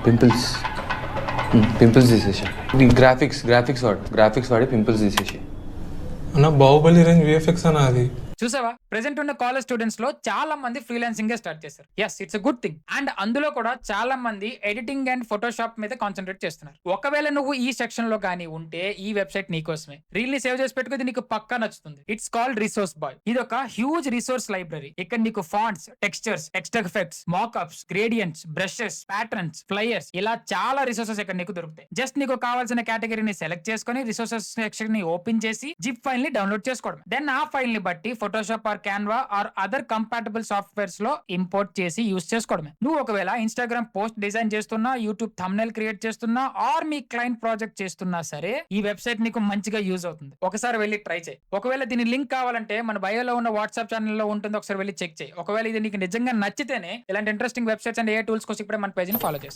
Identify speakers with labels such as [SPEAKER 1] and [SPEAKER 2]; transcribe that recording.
[SPEAKER 1] Pimples pimples తీసేసి graphics వాడి pimples తీసేసి.
[SPEAKER 2] అన్న బాహుబలి రేంజ్ విఎఫ్ఎక్స్ అన్న అది.
[SPEAKER 3] చూసావా, ప్రెసెంట్ ఉన్న కాలేజ్ స్టూడెంట్స్ లో చాలా మంది ఫ్రీలాన్సింగ్ స్టార్ట్ చేశారు. Yes, it's a good thing. And అందులో కూడా చాలా మంది ఎడిటింగ్ అండ్ ఫోటోషాప్ మీద కాన్సన్ట్రేట్ చేస్తున్నారు. ఒకవేళ నువ్వు ఈ సెక్షన్ లో కానీ ఉంటే ఈ వెబ్సైట్ నీకోసమే. రీల్ ని సేవ్ చేసి పెట్టుకుంటే నీకు పక్కా నచ్చుతుంది. It's called resource boy. ఇది ఒక హ్యూజ్ రిసోర్స్ లైబ్రరీ. ఇక్కడ నీకు fonts, textures, text effects, mockups, gradients, brushes, patterns, flyers, ఇలా చాలా రిసోర్సెస్ ఇక్కడ నీకు దొరుకుతాయి. జస్ట్ నీకు కావాల్సిన కేటగిరీని సెలెక్ట్ చేసుకుని రిసోర్సెస్ సెక్షన్ ని ఓపెన్ చేసి జిప్ ఫైల్ ని డౌన్లోడ్ చేసుకోవడం. దెన్ ఆ ఫైల్ ని బట్టి Photoshop or Canva or other compatible softwares లో ఇంపోర్ట్ చేసి యూస్ చేసుకోవడమే. నువ్వు ఒకవేళ ఇన్స్టాగ్రామ్ పోస్ట్ డిజైన్ చేస్తున్నా, యూట్యూబ్ థంబ్నెయిల్ క్రియేట్ చేస్తున్నా, ఆర్ మీ క్లయింట్ ప్రాజెక్ట్ చేస్తున్నా సరే ఈ వెబ్సైట్ నీకు మంచిగా యూజ్ అవుతుంది. ఒకసారి వెళ్ళి ట్రై చేయి. ఒకవేళ దీని లింక్ కావాలంటే మన బయోలో ఉన్న వాట్సాప్ ఛానల్ లో ఉంటుంది, ఒకసారి వెళ్ళి చెక్ చేయి. ఒకవేళ ఇది నీకు నిజంగా నచ్చితేనే ఇలాంటి interesting websites and A tools కోసం ఇప్పుడే మన పేజ్ ని ఫాలో చేసి